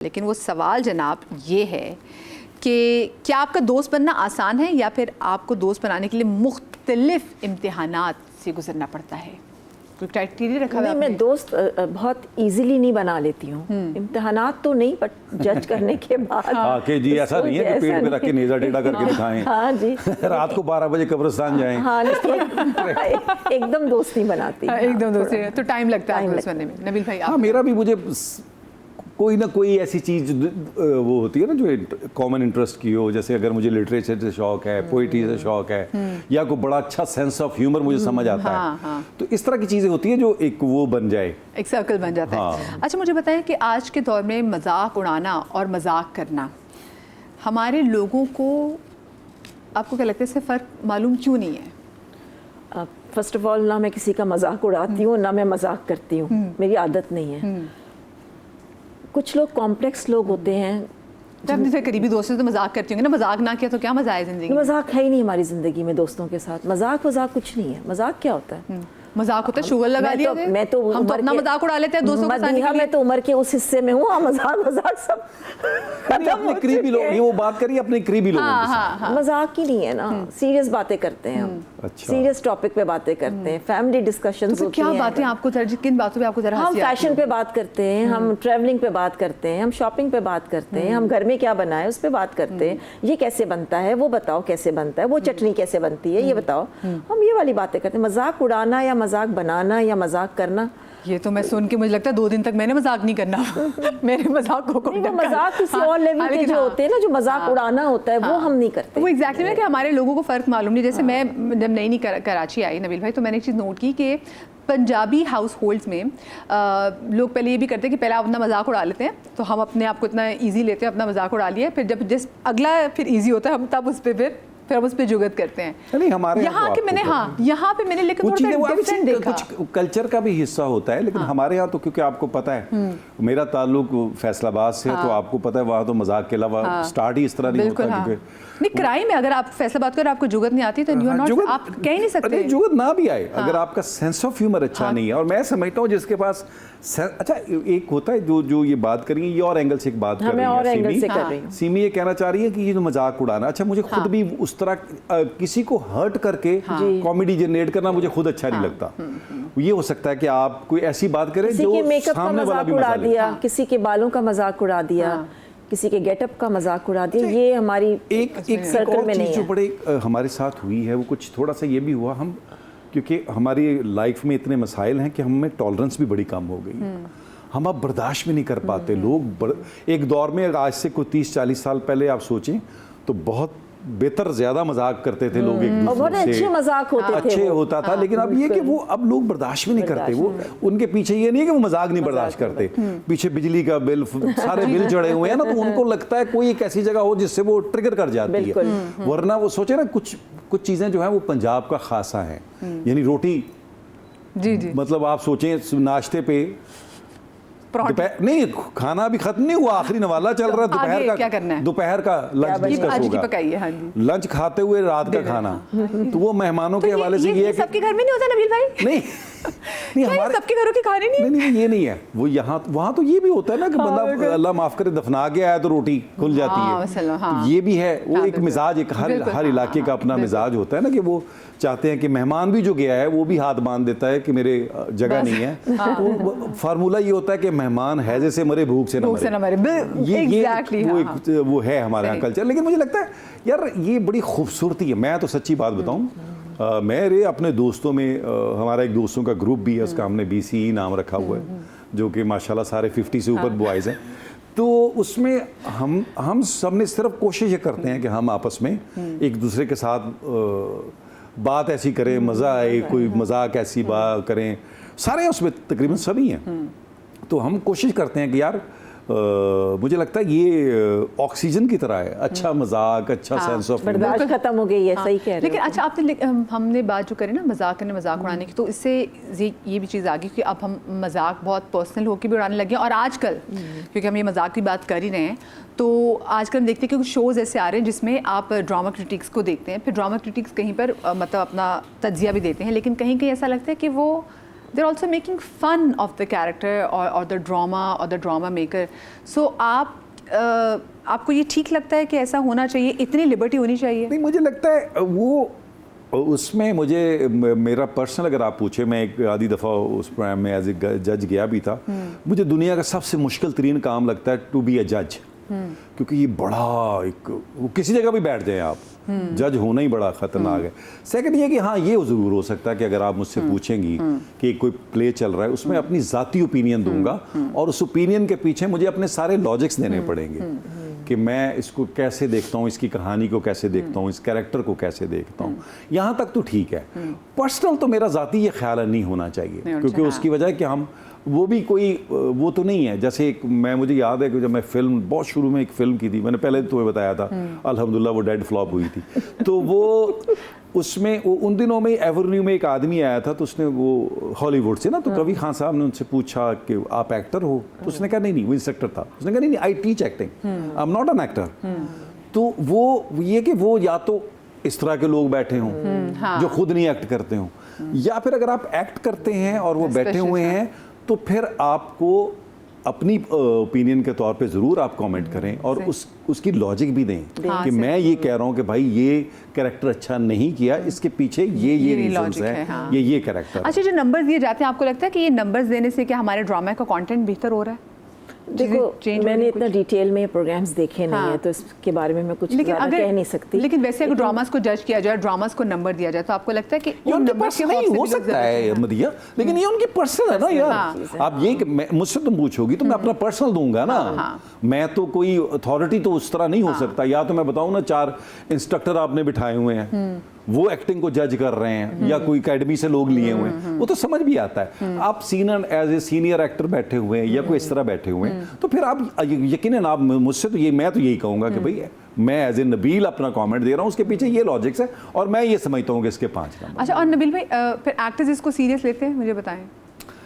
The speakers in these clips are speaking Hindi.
लेकिन वो सवाल जनाब ये है कि क्या आपका दोस्त बनना आसान है या फिर आपको दोस्त बनाने के लिए मुख्तलिफ इम्तिहानात से गुजरना पड़ता है? कोई क्राइटेरिया रखा है? मैं दोस्त बहुत इजीली नहीं बना लेती हूँ। इम्तिहानात तो नहीं, बट जज करने के बाद कि जी ऐसा नहीं है कि पेट पे रख के नेज़ा टेढ़ा करके दिखाएं। हाँ जी। रात को 12 बजे कब्रिस्तान जाएं। हाँ, एकदम दोस्त नहीं बनाती। एकदम दोस्त तो टाइम लगता है दोस्त बनने में। नबील भाई हाँ, मेरा भी मुझे कोई ना कोई ऐसी चीज़ वो होती है ना जो कॉमन इंटरेस्ट की हो। जैसे अगर मुझे लिटरेचर से शौक है, पोइट्री से शौक है, या कोई बड़ा अच्छा सेंस ऑफ ह्यूमर मुझे समझ आता है, तो इस तरह की चीज़ें होती हैं जो एक वो बन जाए, एक सर्कल बन जाता है। अच्छा, मुझे बताएं कि आज के दौर में मजाक उड़ाना और मजाक करना हमारे लोगों को, आपको क्या लगता है, इससे फ़र्क मालूम क्यों नहीं है? फर्स्ट ऑफ ऑल, ना मैं किसी का मजाक उड़ाती हूँ, ना मैं मजाक करती हूँ। मेरी आदत नहीं है। कुछ लोग कॉम्प्लेक्स लोग होते हैं। जब जैसे करीबी दोस्तों से तो मजाक करती होंगी ना, मजाक ना किया तो क्या मजा है जिंदगी? मजाक है ही नहीं हमारी ज़िंदगी में दोस्तों के साथ। मजाक कुछ नहीं है। मजाक क्या होता है? मजाक होता है शुगर लगा लिया। मैं तो हम तो अपना मजाक उड़ा लेते हैं दोस्तों के साथ। मैं तो उम्र के उस हिस्से में हूँ। मजाक सब अपने करीबी लोग, ये वो बात करिए अपने करीबी लोगों के साथ। मजाक ही नहीं है ना, सीरियस बातें करते हैं हम। अच्छा। सीरियस टॉपिक पे बातें करते हैं, फैमिली डिस्कशंस होती हैं। हैं। क्या बातें आपको, किन बातों पे आपको जरा? हम फैशन पे बात करते हैं, हम ट्रैवलिंग पे बात करते हैं, हम शॉपिंग पे बात करते हैं, हम घर में क्या बनाए उस पे बात करते हैं। ये कैसे बनता है, वो बताओ कैसे बनता है, वो चटनी कैसे बनती है, ये बताओ। हम ये वाली बातें करते हैं। मजाक उड़ाना या मजाक बनाना या मजाक करना, ये तो मैं सुन के मुझे लगता है 2 दिन तक मैंने मजाक नहीं करना। मेरे मजाक को मजाक किसी और लेवल के जो होते हैं ना, जो मजाक उड़ाना होता है, वो हम नहीं करते। वो एग्जैक्टली है कि हमारे लोगों को फ़र्क मालूम नहीं। जैसे मैं जब नई कराची आई नबील भाई, तो मैंने एक चीज़ नोट की कि पंजाबी हाउस होल्ड्स में लोग पहले ये भी करते हैं कि पहले आप अपना मजाक उड़ा लेते हैं, तो हम अपने आप को इतना ईजी लेते हैं, अपना मजाक उड़ा लिया, फिर जब जिस अगला फिर ईजी होता है हम तब उस पर फिर हम उस पर जुगत करते हैं। नहीं, हमारे यहाँ के मैंने यहाँ पे मैंने लेकिन थोड़ा डिफरेंट देखा। कुछ कल्चर का भी हिस्सा होता है, लेकिन हमारे यहाँ तो क्योंकि आपको पता है मेरा ताल्लुक फैसलाबाद से है, तो आपको पता है वहाँ तो मजाक के अलावा स्टार्ट ही इस तरह नहीं होता। नहीं, क्राइम है। अगर आप फैसलाबाद करें, आपको जुगत नहीं आती तो आप कह ही नहीं सकते। जुगत ना भी आए, अगर आपका सेंस ऑफ ह्यूमर अच्छा नहीं है। और मैं समझता हूँ जिसके पास अच्छा, एक होता है जो ये बात करेंगे, ये और एंगल से एक बात कर रही है सीमी, ये कहना चाह रही है कि ये जो मजाक उड़ाना, अच्छा मुझे खुद भी उस तरह किसी को हर्ट करके कॉमेडी जनरेट करना मुझे खुद अच्छा नहीं लगता। ये हो सकता है कि आप कोई ऐसी बात करें जो सामने वाला भी उड़ा दिया, किसी के बालों का मजाक उड़ा दिया, किसी के गेटअप का मजाक उड़ा दिया, ये हमारी एक सर्कल में नहीं है। जो बड़े हमारे साथ हुई है वो कुछ थोड़ा सा ये भी हुआ, हम क्योंकि हमारी लाइफ में इतने मसाइल हैं कि हमें टॉलरेंस भी बड़ी कम हो गई। हम अब बर्दाश्त भी नहीं कर पाते। लोग एक दौर में, आज से कोई 30-40 साल पहले आप सोचें तो बहुत बेहतर, ज्यादा मजाक करते थे लोग एक दूसरे से, अच्छे मजाक होते थे, अच्छे होता था। लेकिन अब ये कि वो अब लोग बर्दाश्त भी नहीं करते। वो उनके पीछे ये नहीं है कि वो मजाक नहीं बर्दाश्त करते, पीछे बिजली का बिल, सारे बिल चढ़े हुए हैं ना, तो उनको लगता है कोई एक ऐसी जगह हो जिससे वो ट्रिगर कर जाती है। वरना वो सोचे ना, कुछ चीजें जो है वो पंजाब का खासा है, यानी रोटी। जी। मतलब आप सोचें नाश्ते पे नहीं, खाना भी खत्म नहीं हुआ, आखिरी नवाला चल रहा है, दोपहर का क्या करना है, दोपहर का लंच डिस्कस होगा, लंच खाते हुए रात का खाना। तो वो मेहमानों के हवाले से ये है कि सबके घर में नहीं होता नबील भाई। नहीं हमारे सबके घरों के खाने नहीं, ये नहीं है वो। यहाँ वहाँ तो ये भी होता है ना कि बंदा अल्लाह माफ करे दफना के आया तो रोटी खुल जाती है। ये भी है, वो एक मिजाज, एक हर इलाके का अपना मिजाज होता है ना, कि वो चाहते हैं कि मेहमान भी जो गया है वो भी हाथ बांध देता है कि मेरे जगह नहीं है। तो फार्मूला ये होता है कि मेहमान हैजे से मरे, भूख से न मरे। वो है हमारे यहाँ कल्चर। लेकिन मुझे लगता है यार ये बड़ी खूबसूरती है। मैं तो सच्ची बात बताऊँ, मेरे अपने दोस्तों में हमारा एक दोस्तों का ग्रुप भी है, उसका हमने BCE नाम रखा हुआ है, जो कि माशाल्लाह सारे 50 से ऊपर बॉयज़ हैं। तो उसमें हम सब ने सिर्फ कोशिश ये करते हैं कि हम आपस में एक दूसरे के साथ बात ऐसी करें, मज़ा आए, कोई मजाक ऐसी बात करें, सारे उसमें तकरीबन सभी हैं। तो हम कोशिश करते हैं कि यार मुझे लगता है ये ऑक्सीजन की तरह है, अच्छा मजाक, अच्छा सेंस ऑफ बर्दाश्त खत्म हो गई है। सही कह रहे हो। लेकिन अच्छा, आपने हमने बात जो करी ना मजाक करने, मजाक उड़ाने की, तो इससे ये भी चीज़ आ गई कि अब हम मजाक बहुत पर्सनल होकर भी उड़ाने लगे हैं। और आजकल क्योंकि हम ये मजाक की बात कर ही रहे हैं, तो आजकल हम देखते हैं कि कुछ शोज़ ऐसे आ रहे हैं जिसमें आप ड्रामा क्रिटिक्स को देखते हैं, फिर ड्रामा क्रिटिक्स कहीं पर मतलब अपना तज्जिया भी देते हैं, लेकिन कहीं कहीं ऐसा लगता है कि वो they're also making fun of the character or the drama or the drama maker. So आपको ये ठीक लगता है कि ऐसा होना चाहिए, इतनी लिबर्टी होनी चाहिए? नहीं, मुझे लगता है वो उसमें मुझे मेरा पर्सनल अगर आप पूछे, मैं एक आधी दफ़ा उस प्रोग्राम में एज ए जज गया भी था। मुझे दुनिया का सबसे मुश्किल तरीन काम लगता है टू बी अ जज, क्योंकि ये बड़ा एक वो किसी जगह भी बैठ जाए आप, जज होना ही बड़ा ख़तरनाक है। सेकंड ये कि हाँ, ये ज़रूर हो सकता है कि अगर आप मुझसे पूछेंगी कि कोई प्ले चल रहा है, उसमें अपनी ज़ाती ओपिनियन दूंगा और उस ओपिनियन के पीछे मुझे अपने सारे लॉजिक्स देने पड़ेंगे कि मैं इसको कैसे देखता हूँ, इसकी कहानी को कैसे देखता हूँ, इस कैरेक्टर को कैसे देखता हूँ। यहाँ तक तो ठीक है। पर्सनल तो मेरा ज़ाती ये ख्याल नहीं होना चाहिए, क्योंकि उसकी वजह कि हम वो भी कोई वो तो नहीं है। जैसे एक मुझे याद है कि जब मैं फिल्म बहुत शुरू में एक फिल्म की थी, मैंने पहले तुम्हें बताया था, अल्हम्दुलिल्लाह वो डेड फ्लॉप हुई थी। तो वो उसमें उन दिनों में एवेन्यू में एक आदमी आया था, तो उसने वो हॉलीवुड से ना, तो कवि खान साहब ने उनसे पूछा कि आप एक्टर हो? तो उसने कहा नहीं, वो इंस्ट्रक्टर था। उसने कहा नहीं, I teach acting, I am not an actor. तो वो ये कि वो या तो इस तरह के लोग बैठे हों जो खुद नहीं एक्ट करते हों, या फिर अगर आप एक्ट करते हैं और वो बैठे हुए हैं, तो फिर आपको अपनी ओपिनियन के तौर पे ज़रूर आप कमेंट करें और उसकी लॉजिक भी दें कि मैं ये कह रहा हूँ कि भाई ये कैरेक्टर अच्छा नहीं किया, इसके पीछे ये रीजंस हैं, ये कैरेक्टर। अच्छा, जो नंबर्स दिए जाते हैं, आपको लगता है कि ये नंबर्स देने से क्या हमारे ड्रामा का कंटेंट बेहतर हो रहा है? देखो, मैंने इतना डिटेल में प्रोग्राम्स देखे नहीं है, तो इसके बारे में मैं कुछ ज़्यादा कह नहीं सकती। लेकिन वैसे अगर ड्रामास को जज किया जाए, ड्रामास को नंबर दिया जाए, तो आपको लगता है कि ये उनके पर्सनल नहीं हो सकता है मदिया, लेकिन ये उनकी पर्सनल है ना यार। आप ये मुझसे तुम पूछोगी तो मैं अपना पर्सनल दूंगा ना, मैं तो कोई अथॉरिटी तो उस तरह नहीं हो सकता। या तो मैं बताऊं ना, 4 इंस्ट्रक्टर आपने बिठाए हुए हैं, वो एक्टिंग को जज कर रहे हैं, या कोई एकेडमी से लोग लिए हुए हैं, वो तो समझ भी आता है। आप senior as a senior actor बैठे हुए हैं या कोई इस तरह बैठे हुए हैं, तो फिर आप यकीनन आप मुझसे तो ये मैं तो यही कहूँगा कि भाई मैं एज ए नबील अपना कमेंट दे रहा हूँ, उसके पीछे ये लॉजिक्स है और मैं ये समझता हूँ कि इसके 5 नंबर। अच्छा, और नबील भाई, फिर एक्टर्स इसको सीरियस लेते हैं? मुझे बताएं।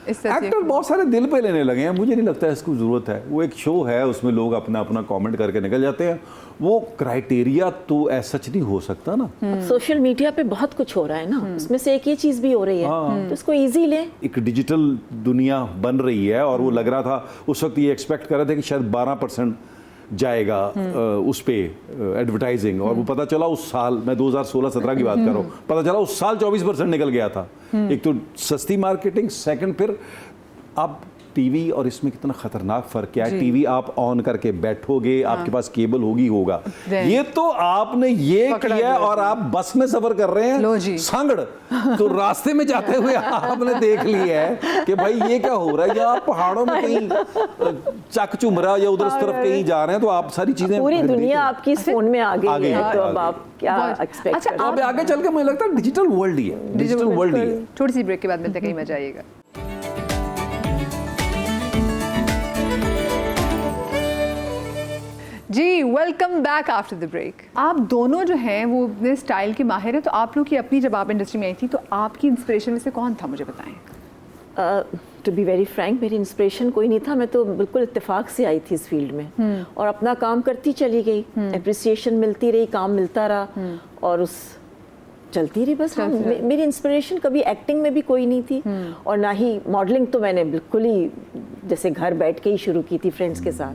एक्टर बहुत सारे दिल पे लेने लगे हैं, मुझे नहीं लगता इसको ज़रूरत है। वो एक शो है, उसमें लोग अपना अपना कमेंट करके निकल जाते हैं। वो क्राइटेरिया तो ऐसा नहीं हो सकता ना। सोशल मीडिया पे बहुत कुछ हो रहा है ना, उसमें से एक ये चीज़ भी हो रही है, तो इसको इजी ले। एक डिजिटल दुनिया बन रही है और वो लग रहा था उस वक्त, ये एक्सपेक्ट कर रहे थे कि शायद 12% जाएगा उस पे एडवर्टाइजिंग, और वो पता चला उस साल, मैं 2016-17 की बात कर रहा हूँ, पता चला उस साल 24% निकल गया था। एक तो सस्ती मार्केटिंग, सेकंड फिर अब टीवी और इसमें कितना खतरनाक फर्क क्या है। टीवी आप ऑन करके बैठोगे, आपके पास केबल होगा, ये तो आपने ये किया और आप बस में सफर कर रहे हैं सांगड़, तो रास्ते में जाते हुए आपने देख लिया है कि भाई ये क्या हो रहा है, या आप पहाड़ों में कहीं चक चुमरा या उधर उस तरफ कहीं जा रहे हैं, तो आप सारी चीजें, पूरी दुनिया आपकी फोन में आ गई है, तो अब आप क्या एक्सपेक्ट अच्छा, करें? अब आगे चल के मुझे लगता है डिजिटल वर्ल्ड ही है, डिजिटल वर्ल्ड ही है। छोटी सी ब्रेक के बाद मिलते हैं, कहीं मजा आइएगा। जी, welcome back after the break. आप दोनों जो हैं वो अपने स्टाइल के माहिर हैं, तो आप लोग की अपनी, जब आप इंडस्ट्री में आई थी, तो आपकी इंस्पिरेशन में से कौन था, मुझे बताएं। टू बी वेरी फ्रैंक, मेरी इंस्पिरेशन कोई नहीं था, मैं तो बिल्कुल इत्तेफाक से आई थी इस फील्ड में और अपना काम करती चली गई, अप्रिसिएशन मिलती रही, काम मिलता रहा और उस चलती रही बस। मेरी इंस्पिरेशन कभी एक्टिंग में भी कोई नहीं थी और ना ही मॉडलिंग, तो मैंने बिल्कुल ही जैसे घर बैठ के ही शुरू की थी फ्रेंड्स के साथ,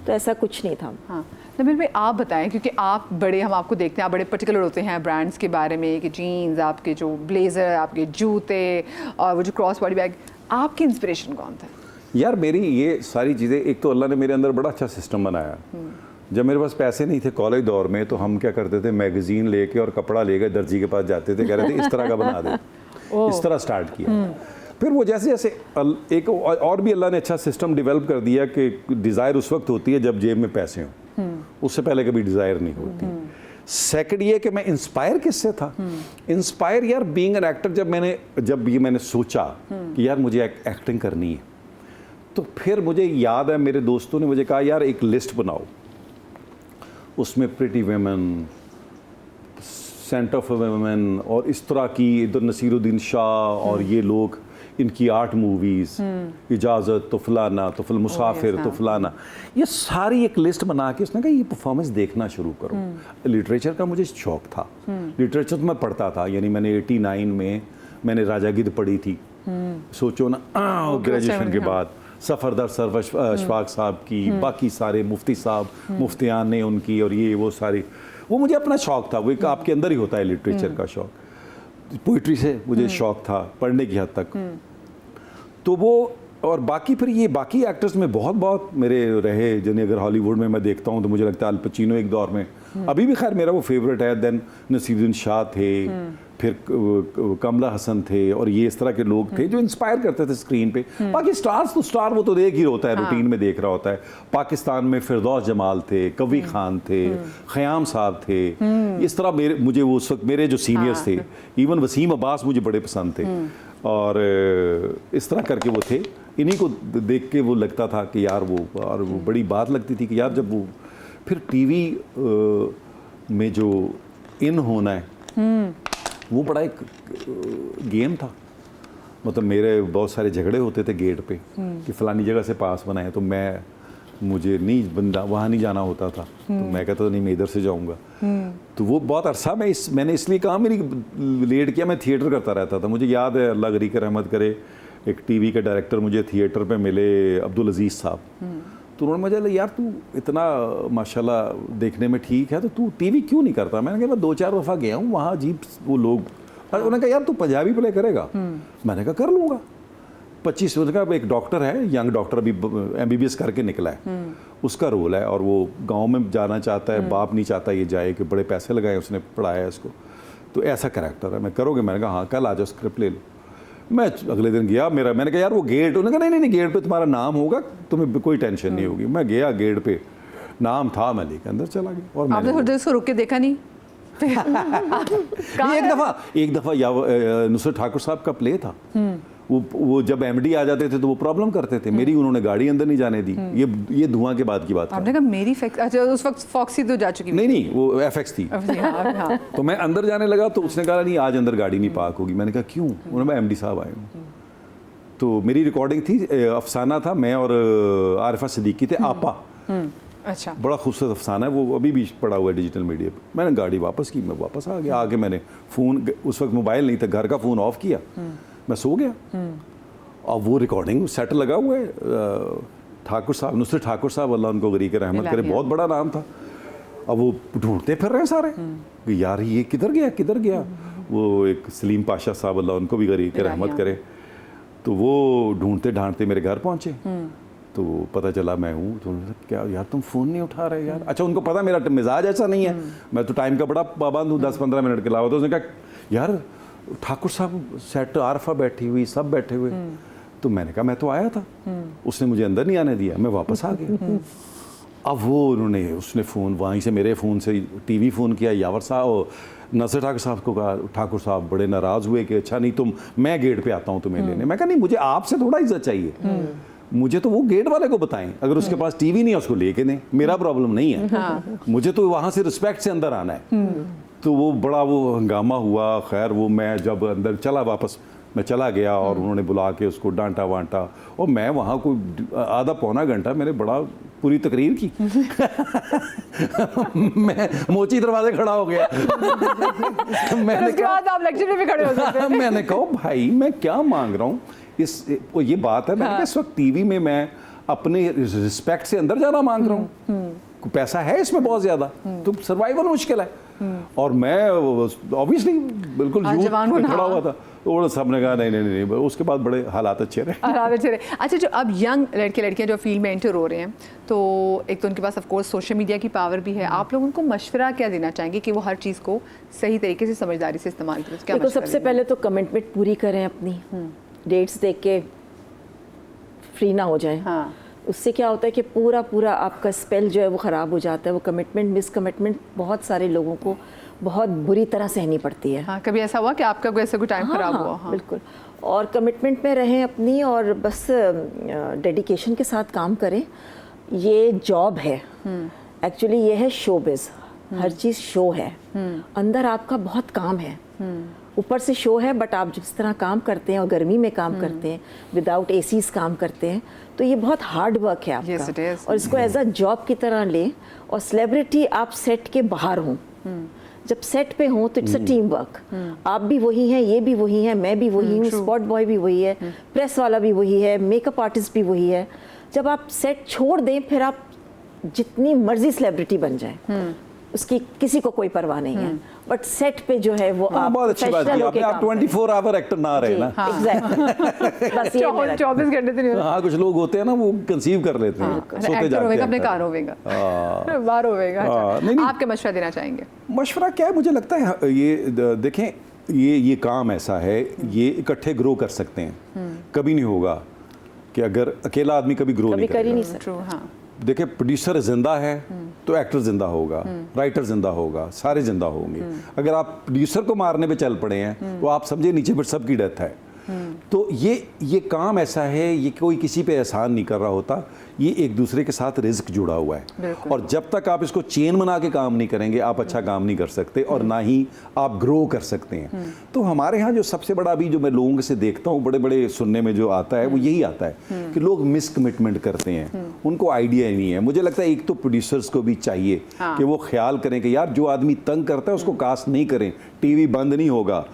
तो ऐसा कुछ नहीं था। हाँ, नबील भाई आप बताएं, क्योंकि आप बड़े, हम आपको देखते हैं, आप बड़े पर्टिकुलर होते हैं ब्रांड्स के बारे में, कि जीन्स, आपके जो ब्लेजर, आपके जूते और वो जो क्रॉस बॉडी बैग, आपकी इंस्पिरेशन कौन था? यार मेरी ये सारी चीज़ें, एक तो अल्लाह ने मेरे अंदर बड़ा अच्छा सिस्टम बनाया। जब मेरे पास पैसे नहीं थे कॉलेज दौर में, तो हम क्या करते थे, मैगजीन लेके और कपड़ा लेके दर्जी के पास जाते थे, कह रहे थे इस तरह का बना दे, इस तरह स्टार्ट किया। फिर वो जैसे जैसे एक और भी अल्लाह ने अच्छा सिस्टम डेवलप कर दिया कि डिज़ायर उस वक्त होती है जब जेब में पैसे हों, उससे पहले कभी डिज़ायर नहीं होती। सेकंड ये कि मैं इंस्पायर किससे था, इंस्पायर यार बीइंग एन एक्टर, जब मैंने सोचा कि यार मुझे एक्टिंग करनी है, तो फिर मुझे याद है मेरे दोस्तों ने मुझे कहा यार एक लिस्ट बनाओ, उसमें pretty women, centre for women और इस तरह की, इधर नसीरुद्दीन शाह और ये लोग, इनकी 8 मूवीज़, इजाज़त तो फलाना, तो फिल मुसाफिर, तो फलाना, ये सारी एक लिस्ट बना के उसने कहा ये परफॉर्मेंस देखना शुरू करो। लिटरेचर का मुझे शौक था, लिटरेचर तो मैं पढ़ता था, यानी मैंने 89 में मैंने राजा गिद्ध पढ़ी थी, सोचो ना, ग्रेजुएशन के बाद सफरदर सर अशफाक साहब की, बाकी सारे मुफ्ती साहब, मुफ्तियान ने उनकी, और ये वो सारी, वो मुझे अपना शौक था, वो एक आपके अंदर ही होता है लिटरेचर का शौक, पोइट्री से मुझे शौक था पढ़ने की हद तक। तो वो, और बाकी फिर ये बाकी एक्टर्स में बहुत मेरे रहे, जिन्हें अगर हॉलीवुड में मैं देखता हूँ तो मुझे लगता है अल पचीनो एक दौर में, अभी भी खैर मेरा वो फेवरेट है, देन नसीरुद्दीन शाह थे, फिर कमला हसन थे, और ये इस तरह के लोग थे जो इंस्पायर करते थे स्क्रीन पे। बाकी स्टार्स तो स्टार वो तो एक ही होता है, रूटीन में देख रहा होता है। पाकिस्तान में फिरदौस जमाल थे, कवी खान थे, ख़याम साहब थे, इस तरह मुझे वो उस वक्त मेरे जो सीनियर्स थे, इवन वसीम अब्बास मुझे बड़े पसंद थे, और इस तरह करके वो थे। इन्हीं को देख के वो लगता था कि यार वो, और वो बड़ी बात लगती थी कि यार जब वो फिर टीवी में जो इन होना है, वो बड़ा एक गेम था। मतलब मेरे बहुत सारे झगड़े होते थे गेट पे कि फलानी जगह से पास बनाए, तो मुझे नहीं बंदा वहाँ नहीं जाना होता था, तो मैं कहता था नहीं, मैं इधर से जाऊँगा। तो वो बहुत अरसा मैंने इसलिए कहा, मेरी लेट किया, मैं थिएटर करता रहता था। मुझे याद है, अल्लाह गरीक रहमत करे, एक टीवी के डायरेक्टर मुझे थिएटर पे मिले, अब्दुल अजीज़ साहब। तो उन्होंने मुझे बोला, यार तू इतना माशाल्लाह देखने में ठीक है, तो तू टीवी क्यों नहीं करता? मैंने कहा मैं 2-4 दफ़ा गया हूँ वहाँ, अजीब वो लोग। उन्होंने कहा यार तू पंजाबी प्ले करेगा? मैंने कहा कर लूँगा। 25 वर्ष का एक डॉक्टर है, यंग डॉक्टर, अभी MBBS करके निकला है, उसका रोल है, और वो गाँव में जाना चाहता है, बाप नहीं चाहता ये जाए कि बड़े पैसे लगाए, उसने पढ़ाया है उसको, तो ऐसा कैरेक्टर है। मैं करोगे? मैंने कहा हाँ, कल आ जाओ, स्क्रिप्ट ले लो। मैं अगले दिन गया, मैंने कहा यार वो गेट, उन्होंने कहा नहीं गेट पे तुम्हारा नाम होगा, तुम्हें कोई टेंशन नहीं होगी। मैं गया गेट पे, नाम था, मैं लेकर अंदर चला गया। और आपने थोड़ी देर उसको रुक के देखा नहीं? एक दफ़ा नुसरत ठाकुर साहब का प्ले था, वो जब MD आ जाते थे तो वो प्रॉब्लम करते थे, मेरी उन्होंने गाड़ी अंदर नहीं जाने दी। ये धुआं के बाद की बात है। आपने कहा मेरी अच्छा उस वक्त फॉक्सी तो जा चुकी? नहीं वो FX थी। हाँ। तो मैं अंदर जाने लगा, तो उसने कहा नहीं आज अंदर गाड़ी नहीं पार्क होगी। मैंने कहा क्यों? उन्होंने MD साहब आए हूँ। तो मेरी रिकॉर्डिंग थी, अफसाना था, मैं और आरिफा सिद्दीकी थे, आपा। अच्छा, बड़ा खूबसूरत अफसाना है, वो अभी भी पड़ा हुआ है डिजिटल मीडिया पर। मैंने गाड़ी वापस की, मैं वापस आ गया। आगे मैंने फ़ोन, उस वक्त मोबाइल नहीं था, घर का फ़ोन ऑफ किया, मैं सो गया। और वो रिकॉर्डिंग सेट लगा हुआ है। ठाकुर साहब, नुसरत ठाकुर साहब, अल्लाह उनको गरीक रहमत करे, बहुत बड़ा नाम था। अब वो ढूंढते फिर रहे सारे कि यार ये किधर गया। वो एक सलीम पाशा साहब, अल्लाह उनको भी गरीक रहमत करे, तो वो ढूंढते ढांढते मेरे घर पहुँचे। तो पता चला मैं हूँ, तो क्या यार तुम फ़ोन नहीं उठा रहे यार? अच्छा, उनको पता मेरा मिजाज ऐसा नहीं है, मैं तो टाइम का बड़ा पाबंद हूँ, 10-15 मिनट के अलावा। तो उसने कहा यार ठाकुर साहब सेट, आरफा बैठी हुई, सब बैठे हुए। तो मैंने कहा मैं तो आया था, उसने मुझे अंदर नहीं आने दिया, मैं वापस आ गया। अब वो उसने फ़ोन वहीं से, मेरे फ़ोन से टीवी फ़ोन किया, यावर साहब, नसर ठाकुर साहब को कहा। ठाकुर साहब बड़े नाराज़ हुए कि अच्छा नहीं मैं गेट पे आता हूँ तुम्हें लेने। मैं कहा नहीं, मुझे आपसे थोड़ा इज्जत चाहिए, मुझे तो वो गेट वाले को बताएं, अगर उसके पास टीवी नहीं है उसको लेके दें, मेरा प्रॉब्लम नहीं है। मुझे तो वहाँ से रिस्पेक्ट से अंदर आना है। तो वो बड़ा हंगामा हुआ। खैर वो मैं जब अंदर चला, वापस मैं चला गया, और उन्होंने बुला के उसको डांटा वांटा, और मैं वहाँ कोई आधा पौना घंटा मैंने बड़ा पूरी तकरीर की। मैं मोची दरवाजे खड़ा हो गया। मैंने उसके बाद आप लेक्चर में भी खड़े हो सकते हैं। मैंने कहा भाई मैं क्या मांग रहा हूँ, ये बात है। मैंने कहा इस वक्त टीवी में मैं अपने रिस्पेक्ट से अंदर जाना मांग रहा हूँ, पैसा है इसमें बहुत ज़्यादा, तो सर्वाइवल मुश्किल है। और मैं ऑब्वियसली बिल्कुल खड़ा हुआ था, तो सब ने कहा नहीं। उसके बाद बड़े हालात अच्छे रहे। अच्छा, जो अब यंग लड़के लड़कियां जो फील्ड में एंटर हो रहे हैं, तो एक तो उनके पास ऑफ कोर्स सोशल मीडिया की पावर भी है, आप लोग उनको मशवरा क्या देना चाहेंगे कि वो हर चीज़ को सही तरीके से समझदारी से इस्तेमाल करें? क्या देखो, सबसे पहले तो कमिटमेंट पूरी करें अपनी, डेट्स देख के फ्री ना हो जाए। हाँ, उससे क्या होता है कि पूरा आपका स्पेल जो है वो ख़राब हो जाता है। वो कमिटमेंट, मिस कमिटमेंट बहुत सारे लोगों को बहुत बुरी तरह सहनी पड़ती है। हाँ, कभी ऐसा हुआ कि आपका कोई ऐसा कोई टाइम ख़राब हुआ? हाँ, बिल्कुल। और कमिटमेंट में रहें अपनी, और बस डेडिकेशन के साथ काम करें। ये जॉब है एक्चुअली, ये है शोबिज़, हर चीज़ शो है, अंदर आपका बहुत काम है, ऊपर से शो है, बट आप जिस तरह काम करते हैं और गर्मी में काम करते हैं, विदाउट एसीज काम करते हैं, तो ये बहुत हार्ड वर्क है आपका। yes, it is. और इसको एज अ जॉब की तरह लें। और सेलिब्रिटी आप सेट के बाहर हों, जब सेट पे हो तो इट्स अ टीम वर्क। आप भी वही हैं, ये भी वही हैं, मैं भी वही हूँ, स्पॉट बॉय भी वही है, प्रेस वाला भी वही है, मेकअप आर्टिस्ट भी वही है। जब आप सेट छोड़ दें फिर आप जितनी मर्जी सेलिब्रिटी बन जाए उसकी किसी को कोई परवाह नहीं है, बट सेट पे जो है वो आप बहुत अच्छी बात की आपने, आप 24 आवर एक्टर ना रहे ना। एग्जैक्टली बस ये मेरा 24 घंटे तो नहीं होता। हाँ, कुछ लोग होते हैं ना वो कंसीव कर लेते हैं, सोते एक्टर जाते होगा हैं। अपने कार होगा, बाहर होगा। नहीं। आप क्या मशवरा देना चाहेंगे? मशवरा क्या है, मुझे लगता है ये देखें, ये काम ऐसा है, ये इकट्ठे ग्रो कर सकते हैं। कभी नहीं होगा कि अगर अकेला आदमी कभी ग्रो नहीं कर ही नहीं करेगा। सकता। ट्रू, हाँ। देखिए, प्रोड्यूसर जिंदा है तो एक्टर जिंदा होगा, राइटर जिंदा होगा, सारे जिंदा होंगे। अगर आप प्रोड्यूसर को मारने पे चल पड़े हैं तो आप समझे नीचे पर सबकी डेथ है। तो ये काम ऐसा है, ये कोई किसी पे एहसान नहीं कर रहा होता, ये एक दूसरे के साथ रिस्क जुड़ा हुआ है। और जब तक आप इसको चेन बना के काम नहीं करेंगे आप अच्छा काम नहीं कर सकते और ना ही आप ग्रो कर सकते हैं। तो हमारे यहाँ जो सबसे बड़ा अभी जो मैं लोगों से देखता हूँ बड़े बड़े सुनने में जो आता है वो यही आता है कि लोग मिस कमिटमेंट करते हैं, उनको आइडिया ही नहीं है। मुझे लगता है एक तो प्रोड्यूसर्स को भी चाहिए कि वो ख्याल करें कि यार जो आदमी तंग करता है उसको कास्ट नहीं करें, टीवी बंद नहीं होगा,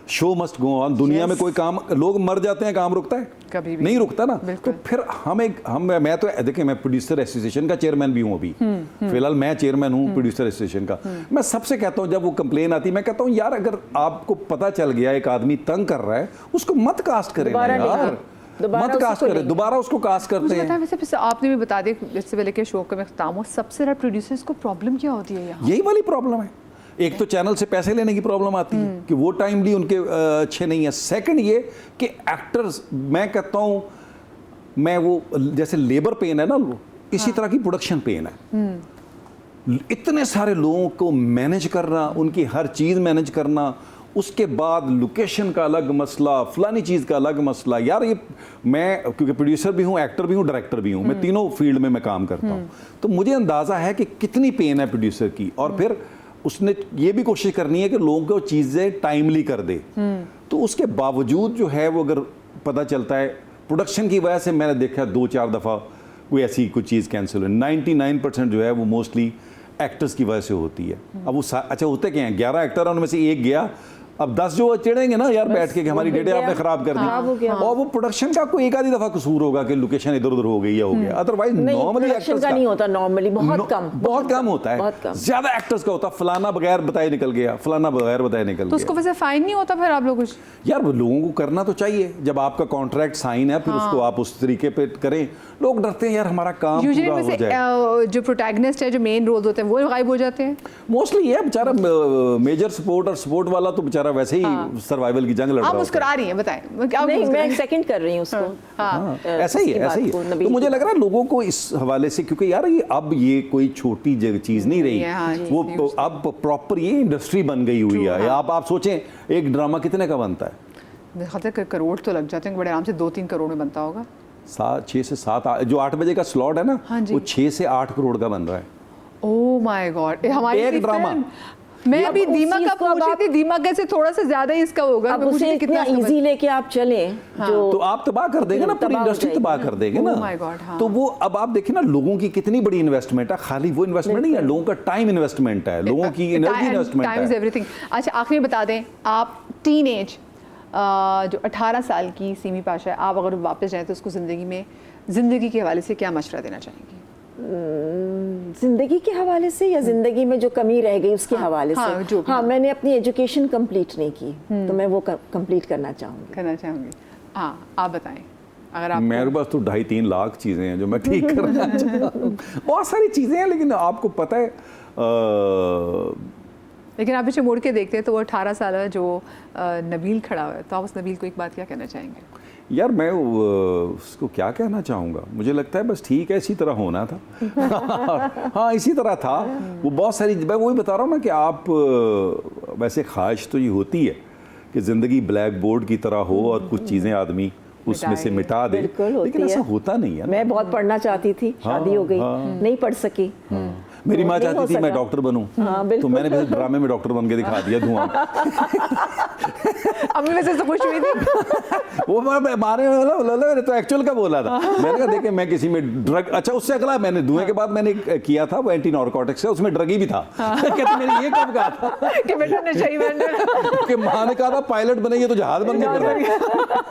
शो मस्ट गो ऑन। दुनिया में कोई काम, लोग मर जाते हैं, काम रुकता है? कभी भी नहीं रुकता ना। तो फिर मैं तो देखिए, मैं प्रोड्यूसर एसोसिएशन का चेयरमैन भी हूँ अभी, फिलहाल मैं चेयरमैन हूँ प्रोड्यूसर एसोसिएशन का। मैं सबसे कहता हूँ, जब वो कंप्लेन आती है मैं कहता हूँ यार अगर आपको पता चल गया एक आदमी तंग कर रहा है उसको मत कास्ट करें यार, मत कास्ट करें, दोबारा उसको कास्ट करते मुझे हैं। पता है, वैसे आपने भी बता दिया इससे पहले कि शो का मैं खत्म हो, सबसे ज़्यादा प्रोड्यूसर्स को प्रॉब्लम क्या होती है यहाँ? यही वाली प्रॉब्लम है। एक तो चैनल से पैसे लेने की प्रॉब्लम आती है कि वो टाइमली उनके अच्छे नहीं है। सेकंड ये कि एक्टर्स, मैं कहता हूँ, मैं वो जैसे लेबर पेन है ना, इसी तरह की प्रोडक्शन पेन है। इतने सारे लोगों को मैनेज करना, उनकी हर चीज़ मैनेज करना, उसके बाद लोकेशन का अलग मसला, फलानी चीज़ का अलग मसला। यार ये मैं क्योंकि प्रोड्यूसर भी हूँ, एक्टर भी हूँ, डायरेक्टर भी हूँ, मैं तीनों फील्ड में मैं काम करता हूँ, तो मुझे अंदाज़ा है कि कितनी पेन है प्रोड्यूसर की। और फिर उसने ये भी कोशिश करनी है कि लोगों को चीज़ें टाइमली कर दे। तो उसके बावजूद जो है वो अगर पता चलता है प्रोडक्शन की वजह से, मैंने देखा 2-4 दफ़ा कोई ऐसी कोई चीज़ कैंसिल हुई, 99% जो है वो मोस्टली एक्टर्स की वजह से होती है। अब वो अच्छा होते क्या हैं, 11 एक्टर उनमें से एक गया, अब 10 जो चिड़ेंगे ना यार बैठ के कि हमारी डेटें आपने खराब कर दी। और वो प्रोडक्शन का कोई एक आधी दफा कसूर होगा कि लोकेशन इधर उधर हो गई या हो गया, अदरवाइज नॉर्मली एक्टर्स का नहीं होता। नॉर्मली बहुत कम होता है, ज्यादा एक्टर्स का होता है फलाना बगैर बताए निकल गया, फलाना बगैर बताए निकल गया। तो उसको वैसे फाइन नहीं होता फिर आप लोग कुछ? यार लोगों को करना तो चाहिए, जब आपका कॉन्ट्रैक्ट साइन है फिर उसको आप उस तरीके पे करें। लोग डरते हैं यार हमारा काम पूरा हो जाए। जो प्रोटैगनिस्ट है, जो मेन रोल होते हैं वो गायब हो जाते हैं मोस्टली। ये बेचारा मेजर सपोर्ट और सपोर्ट वाला तो बेचारा वैसे ही सर्वाइवल की जंग लड़ रहा है। आप मुस्कुरा रही हैं, बताएं। नहीं, मैं सेकंड कर रही हूँ उसको। ऐसा ही है। तो मुझे लग रहा है लोगों को इस हवाले से, क्योंकि यार ये अब ये कोई छोटी चीज नहीं रही, वो अब प्रॉपर ये इंडस्ट्री बन गई हुई है। आप सोचें एक ड्रामा कितने का बनता है? मेरे ख्याल से करोड़ तो लग जाते हैं, बड़े आराम से 2-3 करोड़ में बनता होगा। 6 से 7 जो 8 बजे का स्लॉट है ना, वो 6 से 8 करोड़ का बन रहा है। ओह माय गॉड, हमारी एक ड्रामा। मैं अभी दीमा का पूछ रही थी, दीमा कैसे थोड़ा सा ज्यादा ही इसका होगा। अब उसे कितना इजी लेके आप चले तो आप तबाह कर देंगे ना, पूरी इंडस्ट्री तबाह कर देंगे ना। माय गॉड, हाँ। तो वो अब आप देखिए ना, लोगों की कितनी बड़ी इन्वेस्टमेंट है, खाली वो इन्वेस्टमेंट नहीं है, लोगों का टाइम इन्वेस्टमेंट है, लोगों की एनर्जी इन्वेस्टमेंट है। Time is everything. अच्छा, आखिरी बता दें, आप टीनेज जो 18 साल की सीमी पाशा है, आप अगर वापस जाएं तो उसको जिंदगी के हवाले से क्या मशवरा देना चाहेंगी? जिंदगी के हवाले से या जिंदगी में जो कमी रह गई उसके हवाले से? हाँ, मैंने अपनी एजुकेशन कंप्लीट नहीं की, तो मैं वो कंप्लीट करना चाहूँगी। हाँ, आप बताएं। अगर आप मेरे पास तो 2.5-3 लाख चीज़ें हैं जो मैं ठीक करना चाहता हूँ, बहुत सारी चीज़ें हैं, लेकिन आपको पता है लेकिन आप पीछे मुड़ के देखते हैं तो वो 18 साल जो नबील खड़ा हुआ है, तो आप उस नबील को एक बात क्या कहना चाहेंगे? यार मैं उसको क्या कहना चाहूँगा, मुझे लगता है बस ठीक है, इसी तरह होना था। हाँ, इसी तरह था। वो बहुत सारी, मैं वही बता रहा हूँ ना कि आप वैसे ख्वाहिश तो ये होती है कि ज़िंदगी ब्लैक बोर्ड की तरह हो और कुछ चीज़ें आदमी उसमें से मिटा दे, लेकिन ऐसा होता नहीं है। मैं बहुत पढ़ना चाहती थी, शादी हो गई, नहीं पढ़ सकी। मेरी माँ नहीं हो चाहती थी मैं सका। डॉक्टर बनूं, हाँ, तो बिल्कुल। मैंने फिर ड्रामे में डॉक्टर बन के दिखा दिया धुआं। अम्मी वैसे तो खुश हुई थी। वो मारे मैंने तो एक्चुअल का बोला था। मैंने कहा देखे मैं किसी में ड्रग, अच्छा उससे अगला मैंने धुएं के बाद मैंने किया था वो एंटी नार्कोटिक्स का, उसमें ड्रग ही भी था। कहते मैंने ये कब कहा था कि बेटा नशा ही बन जाना। कि माँ ने कहा था पायलट बनेंगे तो जहाज बन के फिर रहे।